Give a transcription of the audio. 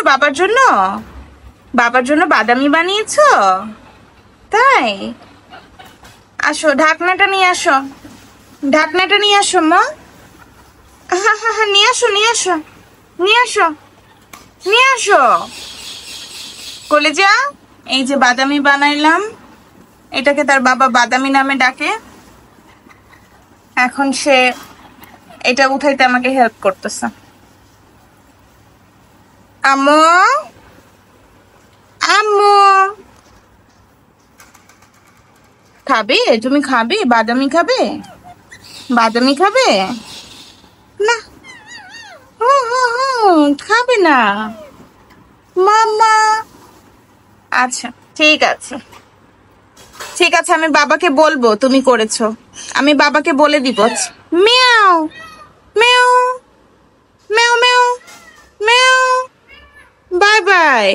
বাবার জন্য? বাবার জন্য বাদামি বানিয়েছো? তাই? আসো, ঢাকনাটা নিয়ে আসো। ঢাকনাটা নিয়ে আসো মা। হ্যাঁ হ্যাঁ হ্যাঁ, নিয়ে আসো নিয়ে আসো নিয়ে আসো নিয়ে আসো। কলেজা, এই যে বাদামি বানাইলাম, এটাকে তার বাবা বাদামি নামে ডাকে। এখন সে এটা উঠাইতে আমাকে হেল্প করতেছে। আম্মু, আম্মু, খাবে? তুমি খাবে? বাদামি খাবে? বাদামি খাবে না? খাবে না মামা? আচ্ছা, ঠিক আছে ঠিক আছে, আমি বাবাকে বলবো তুমি করেছো। আমি বাবাকে বলে দিব। মিয়াও মিয়াও মিয়াও মিয়াও মিয়াও। Bye by.